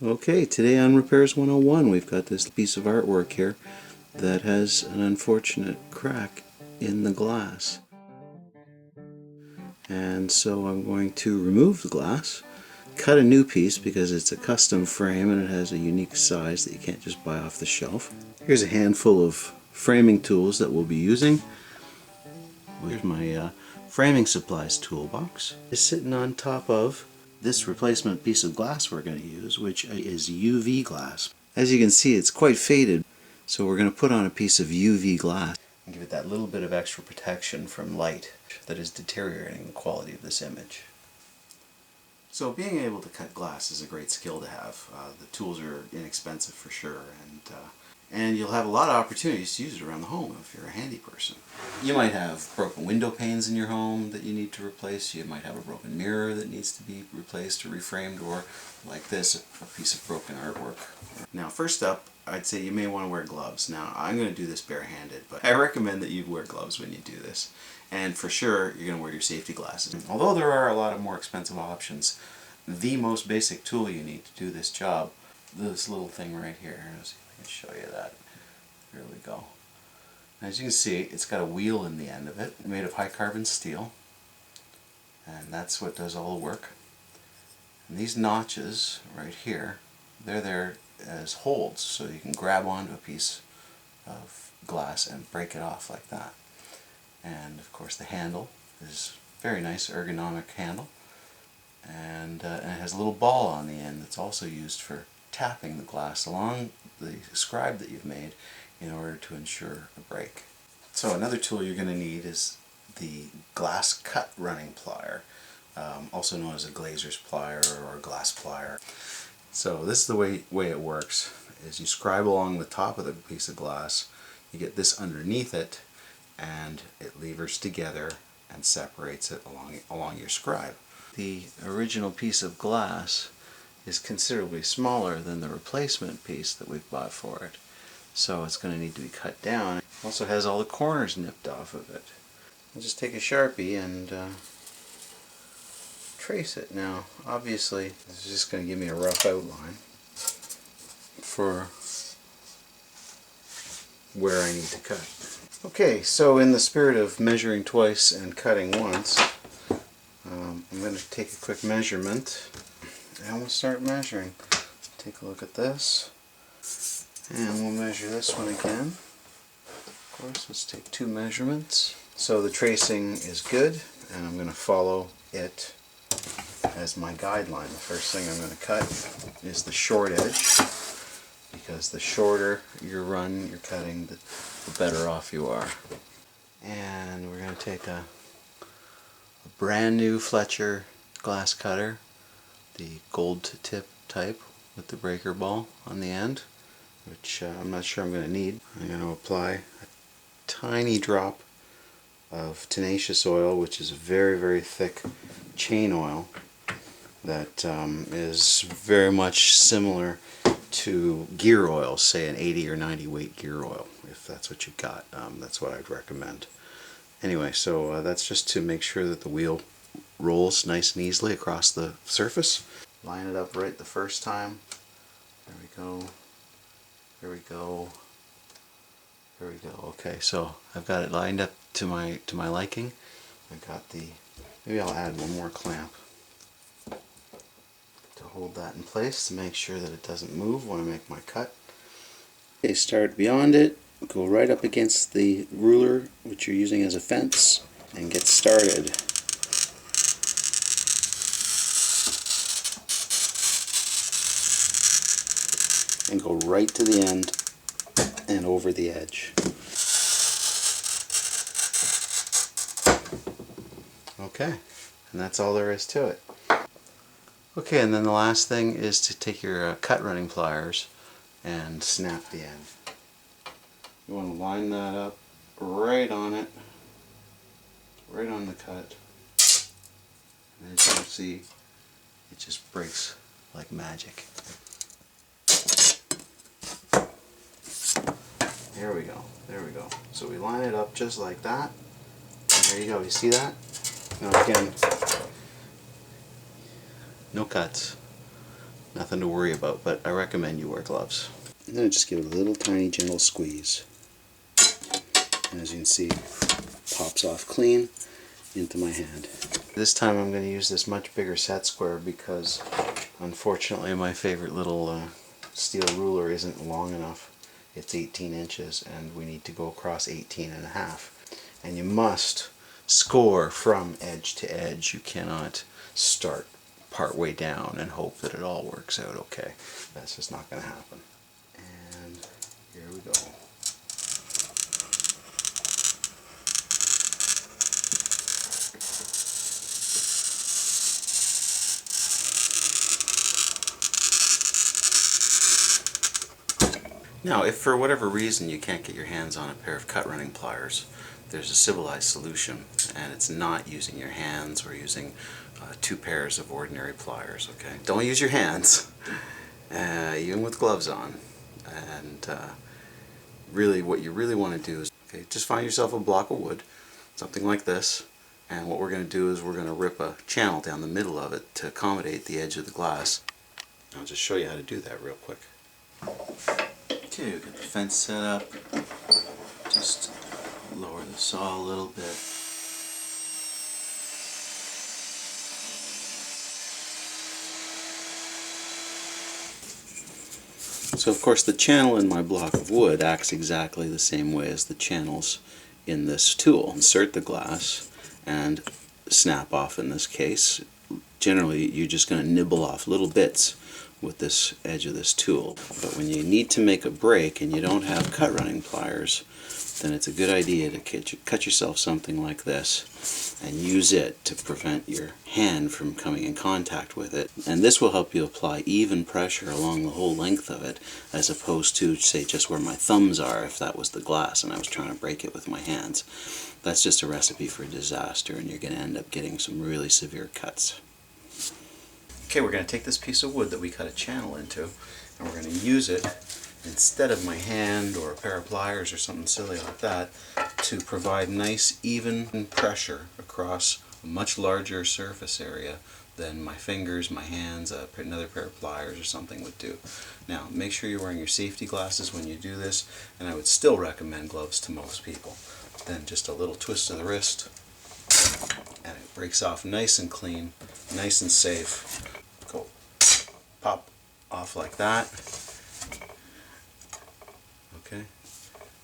Okay, today on Repairs 101 we've got this piece of artwork here that has an unfortunate crack in the glass. And so I'm going to remove the glass, cut a new piece because it's a custom frame and it has a unique size that you can't just buy off the shelf. Here's a handful of framing tools that we'll be using. Here's my framing supplies toolbox. It's sitting on top of this replacement piece of glass we're going to use, which is UV glass. As you can see, it's quite faded, so we're going to put on a piece of UV glass and give it that little bit of extra protection from light that is deteriorating the quality of this image. So being able to cut glass is a great skill to have. The tools are inexpensive for sure, and you'll have a lot of opportunities to use it around the home if you're a handy person. You might have broken window panes in your home that you need to replace. You might have a broken mirror that needs to be replaced or reframed, or like this, a piece of broken artwork. Now first up, I'd say you may want to wear gloves. Now I'm going to do this barehanded, but I recommend that you wear gloves when you do this. And for sure, you're going to wear your safety glasses. Although there are a lot of more expensive options, the most basic tool you need to do this job, this little thing right here. Let's see if I can show you that. Here we go. As you can see, it's got a wheel in the end of it, made of high carbon steel, and that's what does all the work. And these notches right here, they're there as holds, so you can grab onto a piece of glass and break it off like that. And of course the handle is very nice, ergonomic handle, and it has a little ball on the end that's also used for tapping the glass along the scribe that you've made in order to ensure a break. So another tool you're going to need is the glass cut-running plier, also known as a glazer's plier or a glass plier. So this is the way it works, is you scribe along the top of the piece of glass, you get this underneath it, and it levers together and separates it along your scribe. The original piece of glass is considerably smaller than the replacement piece that we've bought for it, so it's going to need to be cut down. It also has all the corners nipped off of it. I'll just take a Sharpie and trace it. Now obviously this is just going to give me a rough outline for where I need to cut. Okay, so in the spirit of measuring twice and cutting once, I'm going to take a quick measurement and we'll start measuring. Take a look at this, and we'll measure this one again. Of course, let's take two measurements. So the tracing is good, and I'm going to follow it as my guideline. The first thing I'm going to cut is the short edge, because the shorter your run you're cutting, the better off you are. And we're going to take a brand new Fletcher glass cutter, the gold tip type with the breaker ball on the end, which I'm not sure I'm going to need. I'm going to apply a tiny drop of tenacious oil, which is a very, very thick chain oil that is very much similar to gear oil, say an 80 or 90 weight gear oil. If that's what you've got, that's what I'd recommend. Anyway, so that's just to make sure that the wheel rolls nice and easily across the surface. Line it up right the first time. There we go. There we go. There we go. Okay, so I've got it lined up to my liking. I've got the, maybe I'll add one more clamp to hold that in place to make sure that it doesn't move when I make my cut. Okay, start beyond it, go right up against the ruler which you're using as a fence, and get started. And go right to the end and over the edge. Okay, and that's all there is to it. Okay, and then the last thing is to take your cut-running pliers and snap the end. You want to line that up right on it, right on the cut. And as you can see, it just breaks like magic. There we go, there we go. So we line it up just like that. And there you go, you see that? Now again, no cuts, Nothing to worry about, but I recommend you wear gloves. And then I just give it a little tiny gentle squeeze. And as you can see, it pops off clean into my hand. This time I'm going to use this much bigger set square because unfortunately my favorite little steel ruler isn't long enough. It's 18 inches and we need to go across 18 and a half. And you must score from edge to edge. You cannot start part way down and hope that it all works out okay. That's just not going to happen. And here we go. Now, if for whatever reason you can't get your hands on a pair of cut-running pliers, there's a civilized solution, and it's not using your hands or using 2 pairs of ordinary pliers, okay? Don't use your hands, even with gloves on. And really, what you really want to do is, okay, just find yourself a block of wood, something like this, and what we're going to do is we're going to rip a channel down the middle of it to accommodate the edge of the glass. I'll just show you how to do that real quick. Okay, we've got the fence set up. Just lower the saw a little bit. So of course the channel in my block of wood acts exactly the same way as the channels in this tool. Insert the glass and snap off in this case. Generally you're just going to nibble off little bits with this edge of this tool. But when you need to make a break and you don't have cut-running pliers, then it's a good idea to cut yourself something like this and use it to prevent your hand from coming in contact with it. And this will help you apply even pressure along the whole length of it, as opposed to, say, just where my thumbs are if that was the glass and I was trying to break it with my hands. That's just a recipe for disaster, and you're going to end up getting some really severe cuts. Okay, we're going to take this piece of wood that we cut a channel into, and we're going to use it instead of my hand or a pair of pliers or something silly like that to provide nice even pressure across a much larger surface area than my fingers, my hands, another pair of pliers or something would do. Now, make sure you're wearing your safety glasses when you do this, and I would still recommend gloves to most people. Then just a little twist of the wrist, and it breaks off nice and clean, nice and safe. Go pop off like that. Okay,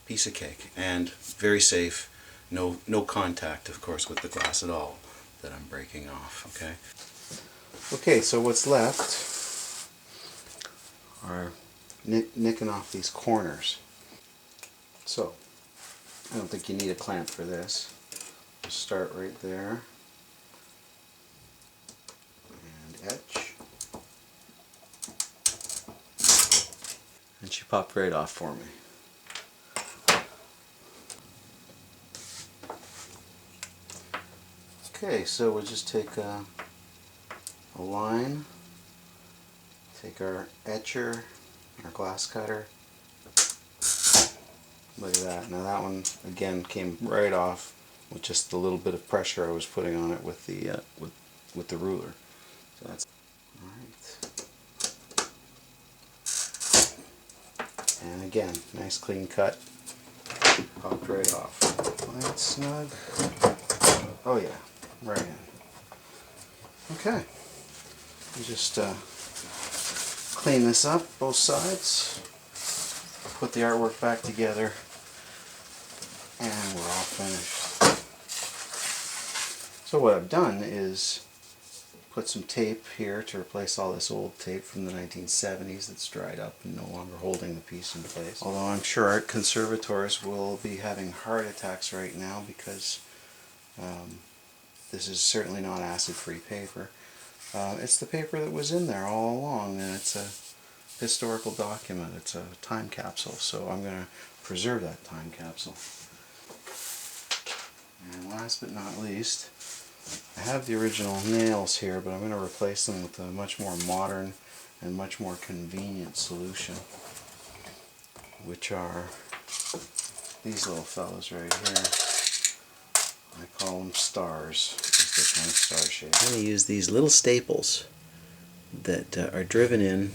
piece of cake, and very safe. No contact, of course, with the glass at all that I'm breaking off. Okay. Okay, so what's left are nicking off these corners. So I don't think you need a clamp for this. Just start right there and etch. And she popped right off for me. Okay, so we'll just take a line, take our etcher, our glass cutter. Look at that. Now that one again came right off with just the little bit of pressure I was putting on it with the with the ruler. So that's all right. And again, nice clean cut. Popped right off. Quite snug. Oh yeah, right in. Okay. You just clean this up, both sides. Put the artwork back together, and we're all finished. So what I've done is put some tape here to replace all this old tape from the 1970s that's dried up and no longer holding the piece in place. Although I'm sure art conservators will be having heart attacks right now because this is certainly not acid-free paper. It's the paper that was in there all along, and it's a historical document. It's a time capsule, so I'm going to preserve that time capsule. And last but not least, I have the original nails here, but I'm going to replace them with a much more modern and much more convenient solution, which are these little fellows right here. I call them stars, because they're kind of star shaped. I'm going to use these little staples that are driven in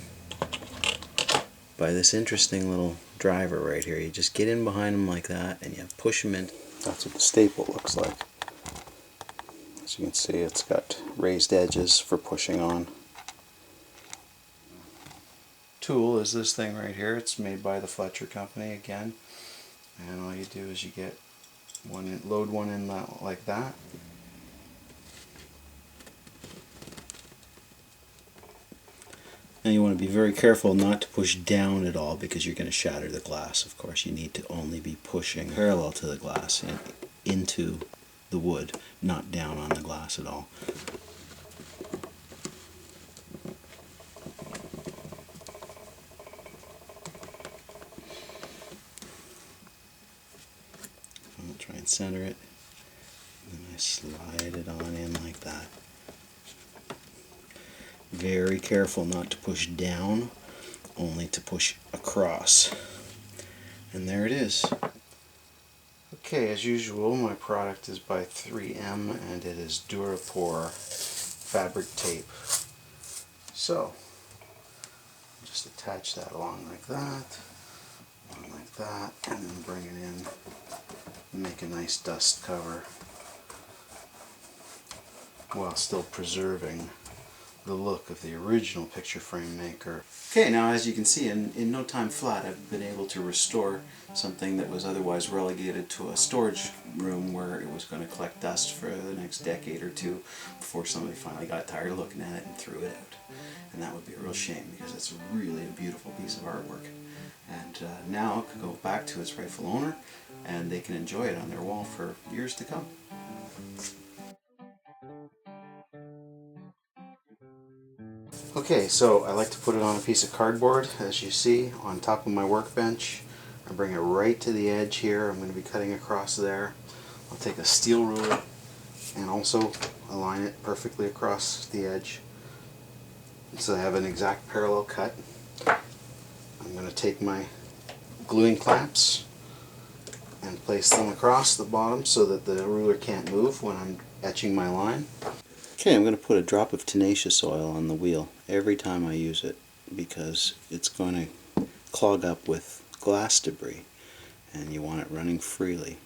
by this interesting little driver right here. You just get in behind them like that and you push them in. That's what the staple looks like. As you can see, it's got raised edges for pushing on. Tool is this thing right here. It's made by the Fletcher company again, and all you do is you get one in, load one in like that. And you want to be very careful not to push down at all, because you're going to shatter the glass. Of course, you need to only be pushing parallel to the glass and into the wood, not down on the glass at all. I'll try and center it, and then I slide it on in like that. Very careful not to push down, only to push across. And there it is. Okay, as usual, my product is by 3M and it is Durapore fabric tape. So, just attach that along like that, and then bring it in and make a nice dust cover while still preserving the look of the original picture frame maker. Okay, now as you can see, in no time flat, I've been able to restore something that was otherwise relegated to a storage room where it was going to collect dust for the next decade or two before somebody finally got tired of looking at it and threw it out. And that would be a real shame, because it's really a beautiful piece of artwork. And now it could go back to its rightful owner, and they can enjoy it on their wall for years to come. Okay, so I like to put it on a piece of cardboard, as you see, on top of my workbench. I bring it right to the edge here. I'm going to be cutting across there. I'll take a steel ruler and also align it perfectly across the edge so I have an exact parallel cut. I'm going to take my gluing clamps and place them across the bottom so that the ruler can't move when I'm etching my line. Okay, I'm going to put a drop of tenacious oil on the wheel every time I use it, because it's going to clog up with glass debris, and you want it running freely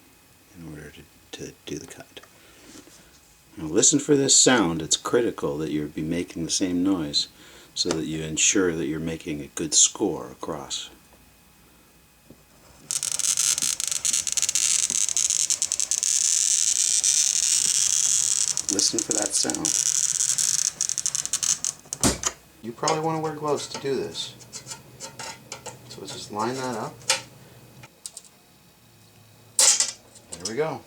in order to do the cut. Now listen for this sound. It's critical that you be making the same noise so that you ensure that you're making a good score across. Listen for that sound. You probably want to wear gloves to do this. So just line that up. There we go.